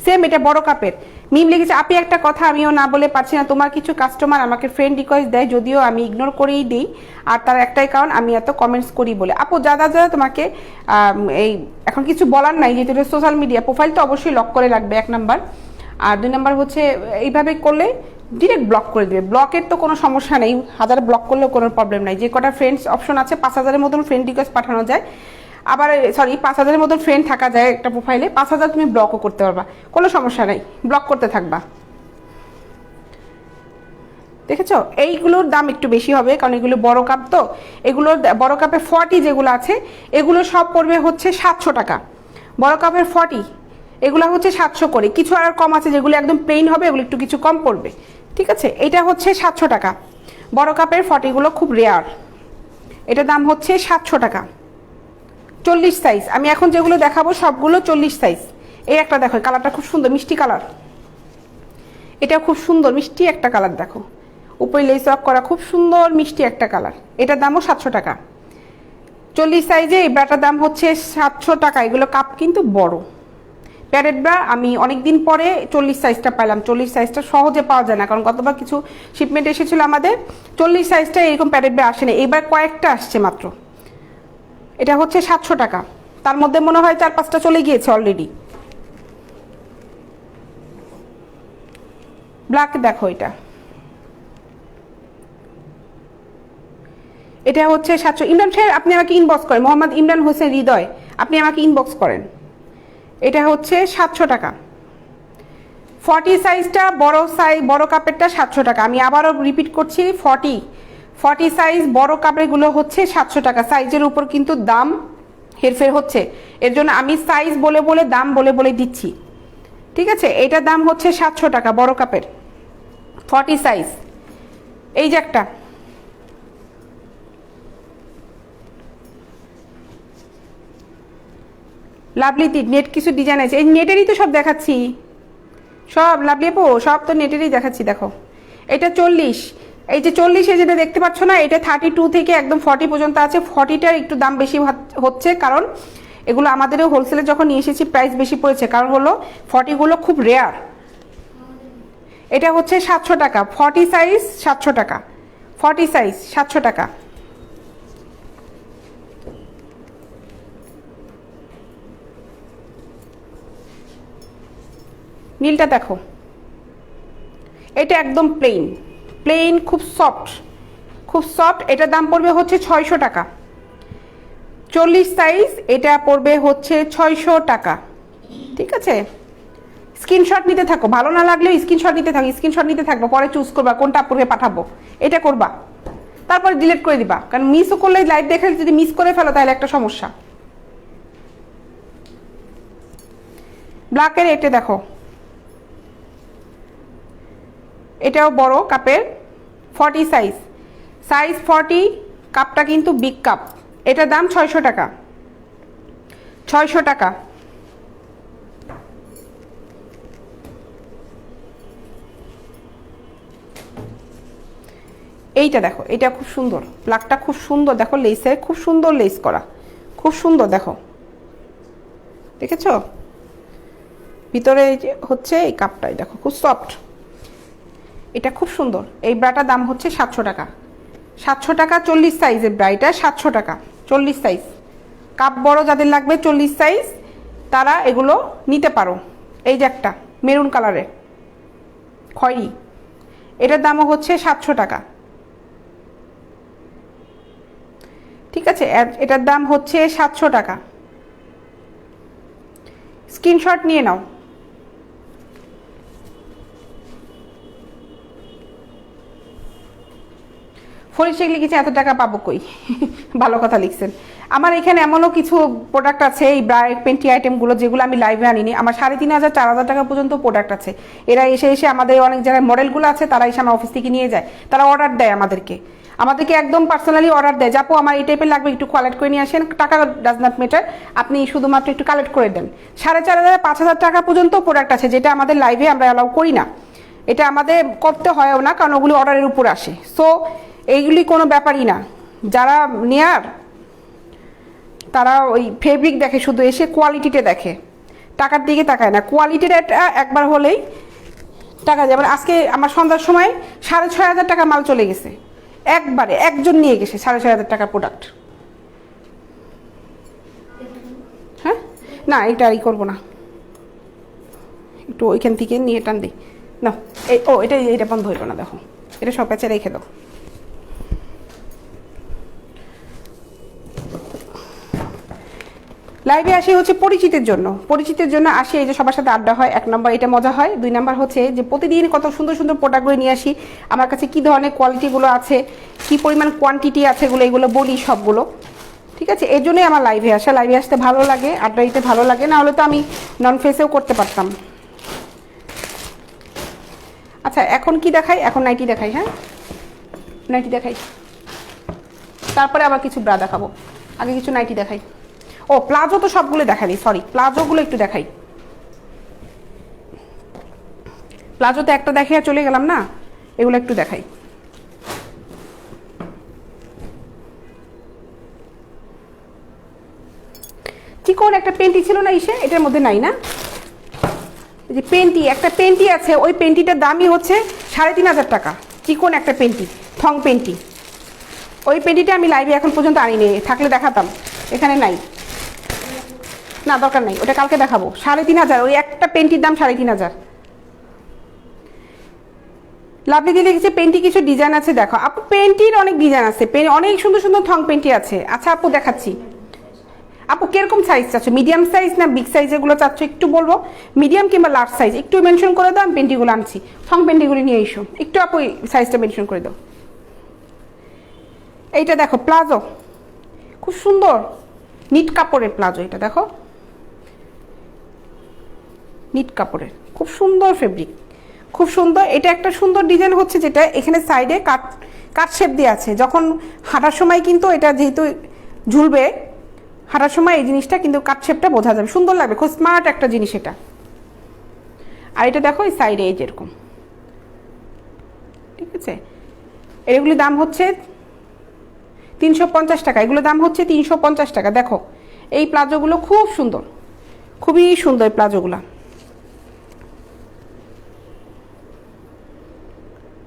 সেম এটা বড় কাপের। মিম লিখেছে আপনি একটা কথা আমিও না বলে পারছি না, তোমার কিছু কাস্টমার আমাকে ফ্রেন্ড রিকোয়েস্ট দেয়, যদিও আমি ইগনোর করেই দিই, আর তার একটাই কারণ আমি এত কমেন্টস করি বলে। আপু যারা তোমাকে এই এখন কিছু বলার নাই, যেহেতু সোশ্যাল মিডিয়া প্রোফাইল তো অবশ্যই লক করে রাখবে 1 নাম্বার, আর 2 নাম্বার হচ্ছে এইভাবে করলে ডিরেক্ট ব্লক করে দেবে। ব্লকের তো কোনো সমস্যা নেই, 1000 ব্লক করলেও কোনো প্রবলেম নাই। যে কটা ফ্রেন্ডস অপশন আছে 5000-এর মতন ফ্রেন্ড রিকোয়েস্ট পাঠানো যায়, আবার সরি 5000-এর মতন ফ্রেন্ড থাকা যায় একটা প্রোফাইলে, 5000 তুমি ব্লকও করতে পারবা, কোনো সমস্যা নেই, ব্লক করতে থাকবা। দেখেছো, এইগুলোর দাম একটু বেশি হবে কারণ এগুলো বড় কাপ, তো এগুলোর বড় কাপে 40 যেগুলো আছে এগুলো সব পড়বে হচ্ছে 700 টাকা। বড় কাপের 40 এগুলো হচ্ছে 700 করে, কিছু আর কম আছে যেগুলো একদম প্লেন হবে, এগুলো একটু কিছু কম পড়বে, ঠিক আছে? এটা হচ্ছে 700 টাকা। বড় কাপের 40গুলো খুব রেয়ার, এটা দাম হচ্ছে 700 টাকা। 40 সাইজ আমি এখন যেগুলো দেখাবো সবগুলো 40 সাইজ। এই একটা দেখো, কালারটা খুব সুন্দর মিষ্টি কালার, এটা খুব সুন্দর মিষ্টি একটা কালার, দেখো উপরে লেস ওয়ার্ক করা, খুব সুন্দর মিষ্টি একটা কালার। এটার দামও 700 টাকা। 40 সাইজে এই ব্রাটার দাম হচ্ছে 700 টাকা। এগুলো কাপ কিন্তু বড় প্যারেড ব্রা। আমি অনেক দিন পরে 40 সাইজটা পাইলাম। 40 সাইজটা সহজে পাওয়া যায় না, কারণ গতবার কিছু শিপমেন্ট এসেছিল আমাদের, 40 সাইজটা এরকম প্যারেড ব্রা আসে না, এবার কয়েকটা আসছে মাত্র। এটা হচ্ছে 700 টাকা, তার মধ্যে মনে হয় 4-5টা চলে গিয়েছে অলরেডি। ব্ল্যাক দেখো, এটা হচ্ছে 700। ইমরান সাহেব আপনি আমাকে ইনবক্স করেন, মোহাম্মদ ইমরান হোসেন হৃদয়, আপনি আমাকে ইনবক্স করেন। এটা হচ্ছে 700 টাকা। 40 সাইজটা বড় কাপেরটা 700 টাকা। আমি আবারও রিপিট করছি, 40 সাইজ বড় কাপেরগুলো হচ্ছে 700 টাকা। সাইজের উপর কিন্তু দাম হেরফের হচ্ছে, এর জন্য আমি সাইজ বলে বলে দাম বলে বলে দিচ্ছি, ঠিক আছে। এটার দাম হচ্ছে 700 টাকা বড় কাপের 40 সাইজ। এই যে একটা লাভলি নেট কিছু ডিজাইন আছে, এই নেটেরই তো সব দেখাচ্ছি, সব লাভলি আপু সব তো নেটেরই দেখাচ্ছি। দেখো এটা 40, এই যে 40 যেটা দেখতে পাচ্ছ না, এটা 32 থেকে একদম 40 পর্যন্ত আছে। 40টার একটু দাম বেশি হচ্ছে, কারণ এগুলো আমাদেরও হোলসেলে যখন নিয়ে এসেছি প্রাইস বেশি পড়েছে, কারণ হলো 40গুলো খুব রেয়ার। এটা হচ্ছে 700 টাকা 40 সাইজ, 700 টাকা 40 সাইজ 700 টাকা। নীলটা দেখো, এটা একদম প্লেন খুব সফট। এটার দাম পড়বে হচ্ছে 600 টাকা। 40 সাইজ, এটা পড়বে হচ্ছে 600 টাকা, ঠিক আছে। স্ক্রিনশট নিতে থাকো, ভালো না লাগলেও স্ক্রিনশট নিতে থাকবো, পরে চুজ করবা কোনটা আপুকে পাঠাবো, এটা করবা, তারপরে ডিলিট করে দিবা, কারণ মিসও করলে লাইভ দেখে যদি মিস করে ফেলো তাহলে একটা সমস্যা। ব্ল্যাকের এটা দেখো, এটাও বড় কাপের 40 সাইজ 40, কাপটা কিন্তু বিগ কাপ। এটার দাম 600 টাকা 600 টাকা। এইটা দেখো, এটা খুব সুন্দর, প্লাগটা খুব সুন্দর, দেখো লেসের খুব সুন্দর লেস করা, খুব সুন্দর দেখো, দেখেছো ভিতরে হচ্ছে এই কাপটাই দেখো খুব সফট, এটা খুব সুন্দর। এই ব্রাটার দাম হচ্ছে 700 টাকা 700 টাকা। 40 সাইজের ব্রা, এটা 700 টাকা 40 সাইজ। কাপ বড় যাদের লাগবে 40 সাইজ তারা এগুলো নিতে পারো। এই যে একটা মেরুন কালারের খয়েরি, এটার দামও হচ্ছে 700 টাকা, ঠিক আছে। এটার দাম হচ্ছে 700 টাকা। স্ক্রিনশট নিয়ে নাও। ফরিদ লিখেছে এত টাকা পাবো কই, ভালো কথা লিখছেন। আমার এখানে এমনও কিছু প্রোডাক্ট আছে, এই ব্রাইট পেন্টি আইটেমগুলো যেগুলো আমি লাইভে আনিনি, আমার 3500-4000 টাকা পর্যন্ত প্রোডাক্ট আছে। এরা এসে আমাদের অনেক জায়গায় মডেলগুলো আছে, তারা এসে আমার অফিস থেকে নিয়ে যায়, তারা অর্ডার দেয় আমাদেরকে একদম পার্সোনালি অর্ডার দেয়, যাপো আমার এই টাইপের লাগবে, একটু কালেক্ট করে নিয়ে আসেন, টাকা ডাজ নট ম্যাটার, আপনি শুধুমাত্র একটু কালেক্ট করে দেন। 4500-5000 টাকা পর্যন্ত প্রোডাক্ট আছে, যেটা আমাদের লাইভে আমরা অ্যালাউ করি না, এটা আমাদের করতে হয়ও না, কারণ ওগুলি অর্ডারের উপর আসে। সো এইগুলি কোনো ব্যাপারই না, যারা নেয়ার তারা ওই ফেব্রিক দেখে, শুধু এসে কোয়ালিটিটা দেখে, টাকার দিকে তাকায় না। কোয়ালিটিটা একবার হলেই টাকা, যেমন আজকে আমার সন্ধ্যার সময় 6500 টাকা মাল চলে গেছে, একবারে একজন নিয়ে গেছে 6500 টাকার প্রোডাক্ট। হ্যাঁ না, এটা আর করবো না, একটু ওইখান থেকে নিয়ে টান দিই না। এটা বন্ধ হইল না, দেখো এটা সব প্যাচে রেখে দাও। লাইভে আসি হচ্ছে পরিচিতের জন্য আসি, এই যে সবার সাথে আড্ডা হয়, 1 নম্বর এটা মজা হয়। 2 নম্বর হচ্ছে যে প্রতিদিন কত সুন্দর সুন্দর প্রোডাক্টগুলো নিয়ে আসি, আমার কাছে কী ধরনের কোয়ালিটিগুলো আছে, কী পরিমাণ কোয়ান্টিটি আছে, এগুলো বলি সবগুলো, ঠিক আছে। এর জন্যই আমার লাইভে আসতে ভালো লাগে, আড্ডা দিতে ভালো লাগে, না হলে তো আমি নন ফেসেও করতে পারতাম। আচ্ছা এখন কি দেখাই, এখন নাইটি দেখাই, হ্যাঁ নাইটি দেখাই, তারপরে আবার কিছু ব্রা দেখাবো, আগে কিছু নাইটি দেখাই। ও প্লাজো তো সবগুলো দেখানি, সরি প্লাজোগুলো একটু দেখাই। প্লাজোতে একটা দেখে চলে গেলাম না, এগুলো একটু দেখাই। চিকন একটা পেন্টি ছিল না ইসে, এটার মধ্যে নাই না? এই যে পেন্টি, একটা পেন্টি আছে, ওই পেন্টিটার দামই হচ্ছে 3,500 টাকা। চিকন একটা পেন্টি, থং পেন্টি। ওই পেন্টিটা আমি লাইভে এখন পর্যন্ত আনিনি, থাকলে দেখাতাম, এখানে নাই। না দরকার নাই, ওটা কালকে দেখাবো। 3,500, ওই একটা পেন্টির দাম 3,500। লাভলি দিয়ে লিখেছে পেন্টি কিছু ডিজাইন আছে দেখো। আপু পেন্টির অনেক ডিজাইন আছে, অনেক সুন্দর সুন্দর থং পেন্টি আছে। আচ্ছা আপু দেখাচ্ছি। আপু কিরকম সাইজ চাচ্ছ, মিডিয়াম সাইজ না বিগ সাইজ এগুলো চাচ্ছ একটু বলবো? মিডিয়াম কিংবা লার্জ সাইজ একটু মেনশন করে দাও, আমি পেন্টিগুলো আনছি। থং পেন্টিগুলো নিয়ে এসো, একটু আপু সাইজটা মেনশন করে দাও। এইটা দেখো প্লাজো, খুব সুন্দর নিট কাপড়ের প্লাজো। এটা দেখো নিট কাপড়ের, খুব সুন্দর ফেব্রিক, খুব সুন্দর। এটা একটা সুন্দর ডিজাইন হচ্ছে, যেটা এখানে সাইডে কাট শেপ দিয়ে আছে। যখন হাঁটার সময় কিন্তু এটা যেহেতু ঝুলবে, হাঁটার সময় এই জিনিসটা কিন্তু কাট শেপটা বোঝা যাবে, সুন্দর লাগবে, খুব স্মার্ট একটা জিনিস এটা। আর এটা দেখো এই সাইডে এই যেরকম, ঠিক আছে। এগুলির দাম হচ্ছে 350 টাকা, এগুলো দাম হচ্ছে 350 টাকা। দেখো এই প্লাজোগুলো খুব সুন্দর, খুবই সুন্দর প্লাজোগুলো,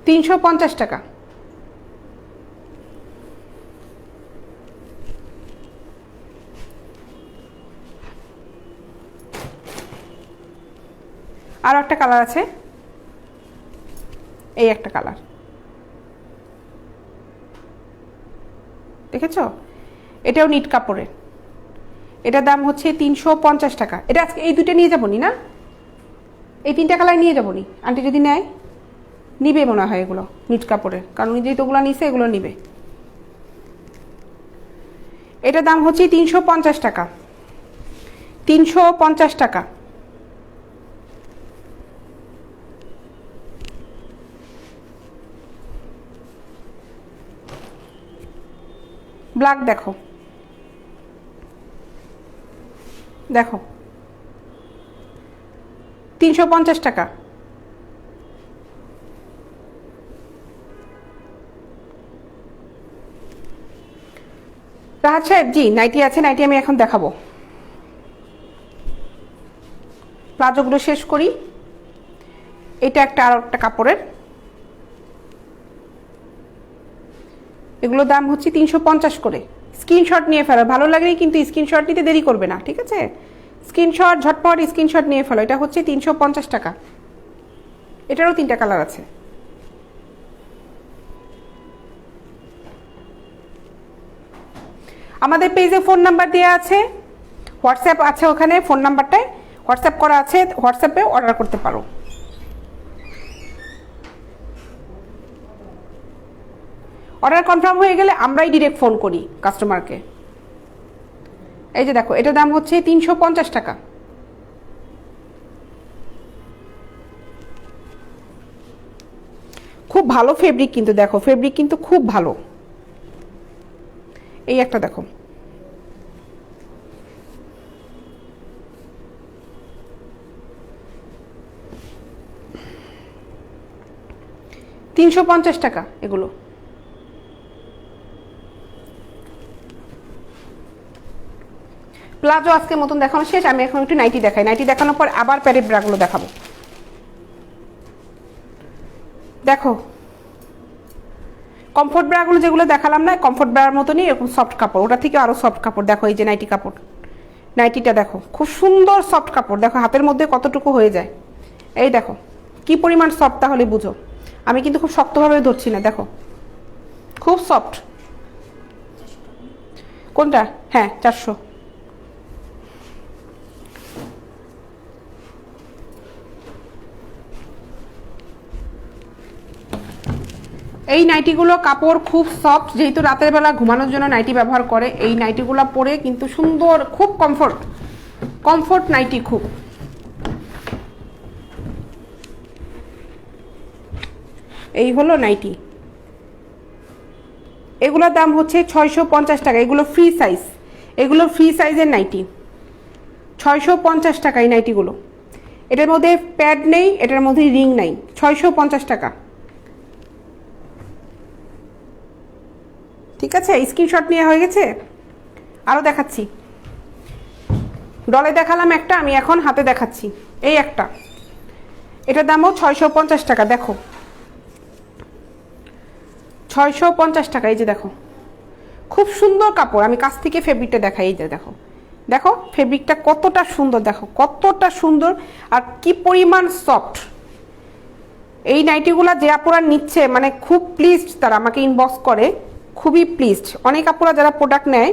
350 টাকা। আর একটা কালার আছে, এই একটা কালার দেখেছ, এটাও নিট কাপড়ের। এটার দাম হচ্ছে 350 টাকা। এটা আজকে এই দুটো নিয়ে যাবো নি না, এই 3টা কালার নিয়ে যাবো নি। আন্টি যদি নেয় নিবে মনে হয় এগুলো নিট কাপড়ের, কারণ উনি যেহেতু ওগুলো নিছে এগুলো নিবে। এটার দাম হচ্ছে 350 টাকা, 350 টাকা। ব্ল্যাক দেখো, দেখো 350 টাকা। রাহাত সাহেব জি নাইটি আছে, নাইটি আমি এখন দেখাবো। প্লাজোগুলো শেষ করি। এটা একটা আর একটা কাপড়ের, এগুলোর দাম হচ্ছে 350 করে। স্ক্রিনশট নিয়ে ফেলো, ভালো লাগলেই কিন্তু স্ক্রিনশট নিতে দেরি করবে না, ঠিক আছে? স্ক্রিনশট ঝটপট স্ক্রিনশট নিয়ে ফেলো। এটা হচ্ছে 350 টাকা। এটারও 3টা কালার আছে। আমাদের পেজে ফোন নাম্বার দেওয়া আছে, হোয়াটসঅ্যাপ আছে, ওখানে ফোন নাম্বারটায় হোয়াটসঅ্যাপ করা আছে, হোয়াটসঅ্যাপে অর্ডার করতে পারো। অর্ডার কনফার্ম হয়ে গেলে আমরাই ডিরেক্ট ফোন করি কাস্টমারকে। এই যে দেখো এটার দাম হচ্ছে 350 টাকা। খুব ভালো ফেব্রিক কিন্তু, দেখো ফেব্রিক কিন্তু খুব ভালো। এই একটা দেখো, $350 টাকা এগুলো। প্লাজো আজকের মতন দেখানো শেষ। আমি এখন একটু নাইটি দেখাই, নাইটি দেখানোর পর আবার প্যারেড ব্রাগুলো দেখাবো। দেখো কমফোর্ট ব্রাগুলো যেগুলো দেখালাম না, কমফোর্ট ব্রার মতনই এরকম সফট কাপড়, ওটা থেকে আরও সফট কাপড়। দেখো এই যে নাইটি কাপড়, নাইটিটা দেখো খুব সুন্দর সফট কাপড়। দেখো হাতের মধ্যে কতটুকু হয়ে যায়, এই দেখো কি পরিমাণ সফট, তাহলে বুঝো। আমি কিন্তু খুব শক্তভাবে ধরছি না, দেখো খুব সফট। কোনটা? হ্যাঁ 400। এই নাইটিগুলো কাপড় খুব সফট, যেহেতু রাতের বেলা ঘুমানোর জন্য নাইটি ব্যবহার করে। এই নাইটিগুলো পরে কিন্তু সুন্দর, খুব কমফোর্ট, কমফোর্ট নাইটি খুব। এই হলো নাইটি, এগুলোর দাম হচ্ছে 650 টাকা। এগুলো ফ্রি সাইজ, এগুলো ফ্রি সাইজের নাইটি, 650 টাকা এই নাইটিগুলো। এটার মধ্যে প্যাড নেই, এটার মধ্যে রিং নাই, 650 টাকা। ঠিক আছে, স্ক্রিনশট নিয়ে হয়ে গেছে। আরও দেখাচ্ছি, ডলে দেখালাম একটা, আমি এখন হাতে দেখাচ্ছি। এই একটা, এটার দামও 650 টাকা। দেখো 650 টাকা। এই যে দেখো, খুব সুন্দর কাপড়। আমি কাছ থেকে ফেব্রিকটা দেখাই। এই যে দেখো, দেখো ফেব্রিকটা কতটা সুন্দর, দেখো কতটা সুন্দর আর কি পরিমাণ সফট। এই নাইটিগুলা যে আপুরা নিচ্ছে মানে খুব প্লিজড, তারা আমাকে ইনবক্স করে, খুবই প্লিজড। অনেক আপুরা যারা প্রোডাক্ট নেয়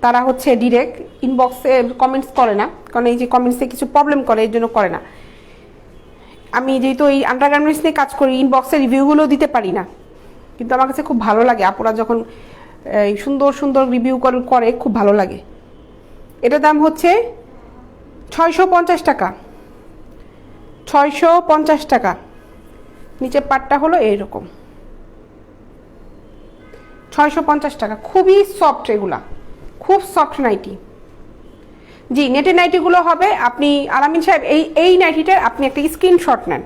তারা হচ্ছে ডিরেক্ট ইনবক্সে কমেন্টস করে না, কারণ এই যে কমেন্টসে কিছু প্রবলেম করে, এর জন্য করে না। আমি যেহেতু এই আন্ডারগার্মেন্টস নিয়ে কাজ করি, ইনবক্সে রিভিউগুলো দিতে পারি না, কিন্তু আমার কাছে খুব ভালো লাগে আপুরা যখন এই সুন্দর সুন্দর রিভিউ করে, খুব ভালো লাগে। এটার দাম হচ্ছে 650 টাকা। 650 টাকা। নিচের পাটটা হলো এইরকম, 650 টাকা। খুবই সফট, এগুলা খুব সফট নাইটি। জি, নেটের নাইটিগুলো হবে। আপনি আলামিন সাহেব এই নাইটিটার আপনি একটা স্ক্রিনশট নেন,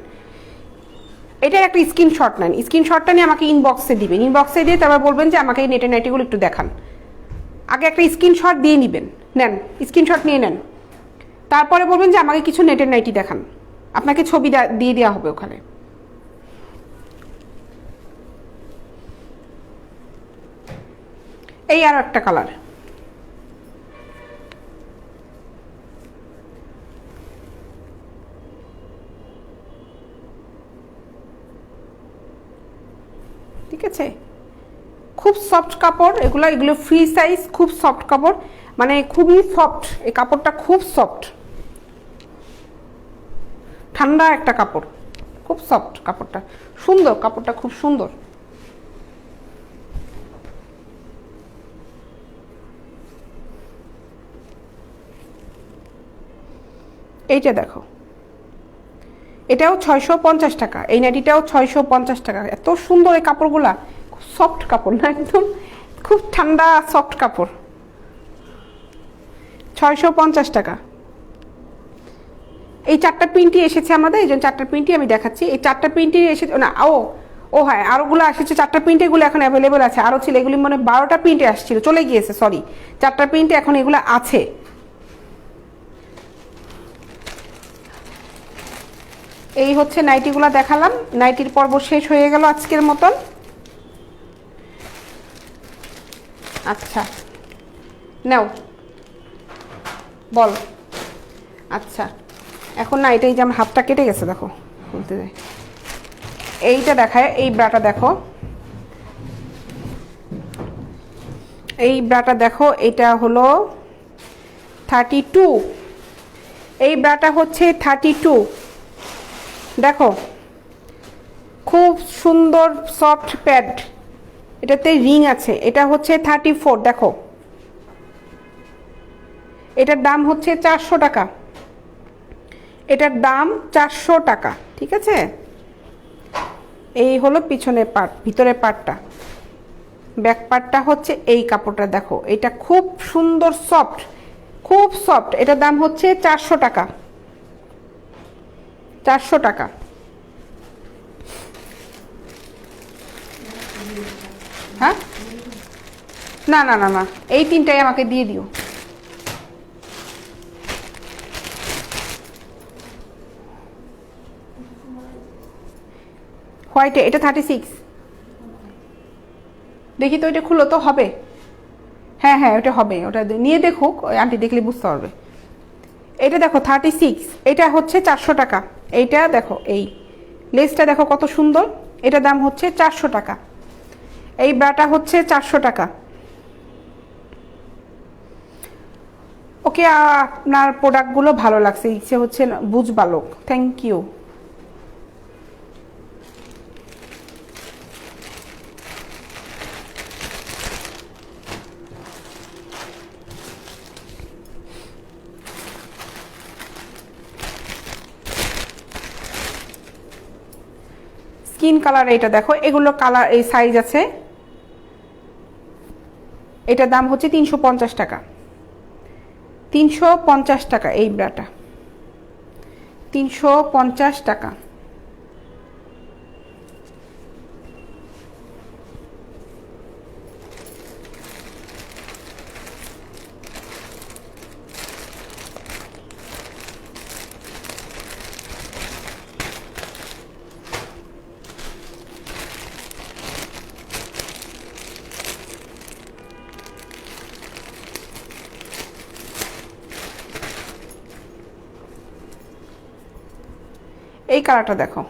এটার একটা স্ক্রিনশট নেন। স্ক্রিনশটটা নিয়ে আমাকে ইনবক্সে দিবেন। ইনবক্সে দিয়ে তারপর বলবেন যে আমাকে এই নেটের নাইটিগুলো একটু দেখান। আগে একটা স্ক্রিনশট দিয়ে নেবেন, নেন স্ক্রিনশট নিয়ে নেন, তারপরে বলবেন যে আমাকে কিছু নেটের নাইটি দেখান। আপনাকে ছবি দিয়ে দেওয়া হবে ওখানে। এই আর একটা কালার, ঠিক আছে? খুব সফট কাপড় এগুলো, এগুলো ফ্রি সাইজ, খুব সফট কাপড়, মানে খুবই সফট। এই কাপড়টা খুব সফট, ঠান্ডা একটা কাপড়, খুব সফট কাপড়টা, সুন্দর কাপড়টা, খুব সুন্দর। এইটা দেখো, এটাও 650 টাকা। এই নাইটিটাও 650 টাকা। এত সুন্দর এই কাপড়গুলা, খুব সফট কাপড় না, একদম খুব ঠান্ডা সফট কাপড়। 650 টাকা। এই 4টা প্রিন্টই এসেছে আমাদের, এই জন্য 4টা প্রিন্টই আমি দেখাচ্ছি। এই 4টা প্রিন্টই এসেছে না, ও হ্যাঁ, আরোগুলো এসেছে। 4টা প্রিন্টে এগুলো এখন অ্যাভেলেবেল আছে। আরও ছিল, এগুলি মানে 12টা প্রিন্টে আসছিল, চলে গিয়েছে, সরি। 4টা প্রিন্টে এখন এগুলো আছে। এই হচ্ছে নাইটিগুলো দেখালাম। নাইটির পর্ব শেষ হয়ে গেল আজকের মতন। আচ্ছা নাও বল। আচ্ছা এখন না, এটাই যে আমার হাতটা কেটে গেছে, দেখো বলতে যাই। এইটা দেখায়, এই ব্রাটা দেখো, এই ব্রাটা দেখো, এটা হলো 32। এই ব্রাটা হচ্ছে 32। দেখো খুব সুন্দর সফট প্যাড, এটাতে রিং আছে। এটা হচ্ছে 34। দেখো এটার দাম হচ্ছে 400 টাকা। এটার দাম 400 টাকা, ঠিক আছে? এই হলো পিছনের পার্ট, ভিতরের পার্টটা। ব্যাক পার্টটা হচ্ছে এই কাপড়টা দেখো, এটা খুব সুন্দর সফট, খুব সফট। এটার দাম হচ্ছে 400 টাকা। 400 টাকা। হ্যাঁ, না না না না, এই 3টাই আমাকে দিয়ে দিও। হোয়াইটে এটা 36। দেখি তো, এটা খুলো তো, হবে। হ্যাঁ হ্যাঁ, ওটা হবে, ওটা নিয়ে দেখুক, ওই আন্টি দেখলে বুঝতে পারবে। এটা দেখো 36, এটা হচ্ছে 400 টাকা। এইটা দেখো, এই লেসটা দেখো কত সুন্দর, এটা দাম হচ্ছে 400 টাকা। এই ব্রাটা হচ্ছে 400 টাকা। ওকে, আপনার প্রোডাক্টগুলো ভালো লাগছে, ইচ্ছে হচ্ছে বুঝবালোক, থ্যাংক ইউ। স্কিন কালার এটা দেখো, এগুলো কালার এই সাইজ আছে। এটার দাম হচ্ছে 350 টাকা। 350 টাকা এই ব্রাটা, 350 টাকা। এই কালারটা দেখো,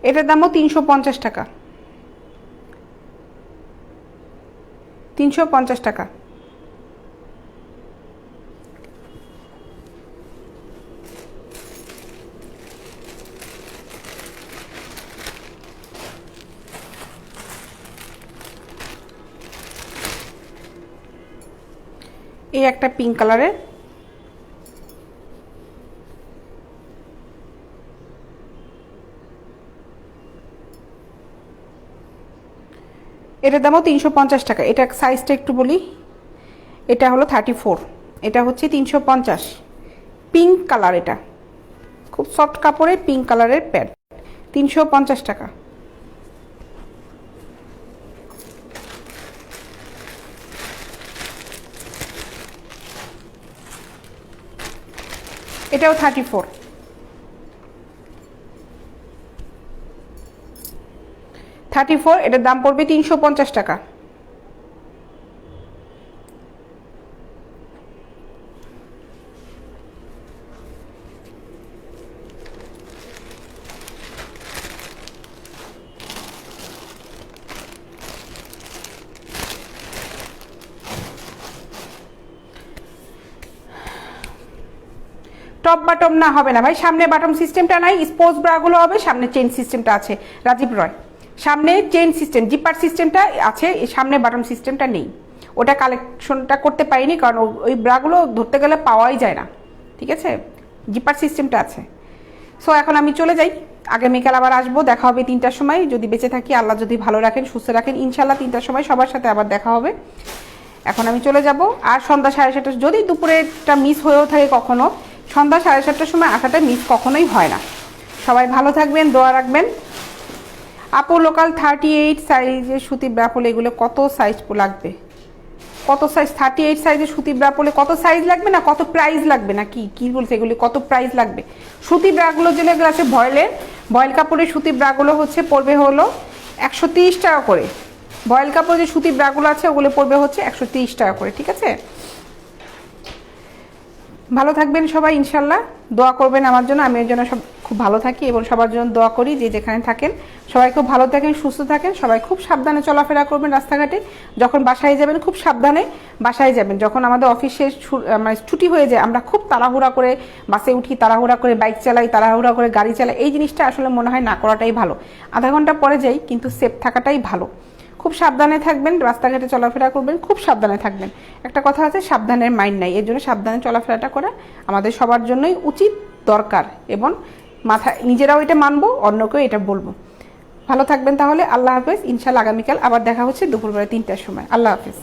এটার দামও 350 টাকা, 350 টাকা। এই একটা পিঙ্ক কালারের, এটার দামও 350 টাকা। এটা সাইজটা একটু বলি, এটা হলো 34, এটা হচ্ছে 350, পিঙ্ক কালার, এটা খুব সফট কাপড়ের পিঙ্ক কালারের প্যাড, 350 টাকা। এটাও 34, 34, এটার দাম পড়বে 350 টাকা। টপ বাটম না হবে না ভাই, সামনে বাটম সিস্টেমটা নাই, স্পোর্টস ব্রাগুলো হবে, সামনে চেইন সিস্টেমটা আছে রাজীব রয়, সামনে চেইন সিস্টেম জিপার সিস্টেমটা আছে, সামনে বাটম সিস্টেমটা নেই। ওটা কালেকশনটা করতে পারিনি কারণ ওই ব্রাগুলো ধরতে গেলে পাওয়াই যায় না, ঠিক আছে, জিপার সিস্টেমটা আছে। সো এখন আমি চলে যাই, আগামীকাল আবার আসবো, দেখা হবে 3টার সময়, যদি বেঁচে থাকি, আল্লাহ যদি ভালো রাখেন সুস্থ রাখেন, ইনশাল্লাহ 3টার সময় সবার সাথে আবার দেখা হবে। এখন আমি চলে যাব, আর সন্ধ্যা 7:30, যদি দুপুরেরটা মিস হয়েও থাকে কখনো, সন্ধ্যা 7:30টার সময় আসাটা মিস কখনোই হয় না। সবাই ভালো থাকবেন, দোয়া রাখবেন। আপু লোকাল 38 সাইজের সুতি ব্রা পরলে এগুলো কত সাইজ লাগবে? কত সাইজ? 38 সাইজের সুতি ব্রা পরলে কত সাইজ লাগবে না কত প্রাইস লাগবে না কি কি বলছে এগুলি, কত প্রাইস লাগবে? সুতি ব্রাগুলো যেগুলো আছে বয়েল কাপড়ের সুতি ব্রাগুলো হচ্ছে পড়বে হলো 130 টাকা করে। বয়েল কাপড় যে সুতি ব্রাগুলো আছে ওগুলো পড়বে হচ্ছে 130 টাকা করে, ঠিক আছে। ভালো থাকবেন সবাই, ইনশাল্লাহ দোয়া করবেন আমার জন্য, আমি এর জন্য সব খুব ভালো থাকি এবং সবার জন্য দোয়া করি, যে যেখানে থাকেন সবাই খুব ভালো থাকেন, সুস্থ থাকেন, সবাই খুব সাবধানে চলাফেরা করবেন রাস্তাঘাটে, যখন বাসায় যাবেন খুব সাবধানে বাসায় যাবেন। যখন আমাদের অফিসে মানে ছুটি হয়ে যায় আমরা খুব তাড়াহুড়া করে বাসে উঠি, তাড়াহুড়া করে বাইক চালাই, তাড়াহুড়া করে গাড়ি চালাই, এই জিনিসটা আসলে মনে হয় না করাটাই ভালো। আধা ঘন্টা পরে যাই কিন্তু সেফ থাকাটাই ভালো। খুব সাবধানে থাকবেন, রাস্তাঘাটে চলাফেরা করবেন, খুব সাবধানে থাকবেন। একটা কথা আছে, সাবধানের মাইন্ড নাই, এর জন্য সাবধানে চলাফেরাটা করা আমাদের সবার জন্যই উচিত, দরকার, এবং মাথায় নিজেরাও এটা মানবো, অন্যকেও এটা বলবো। ভালো থাকবেন তাহলে, আল্লাহ হাফেজ। ইনশাল্লাহ আগামীকাল আবার দেখা হচ্ছে দুপুরবেলা 3টার সময়। আল্লাহ হাফেজ।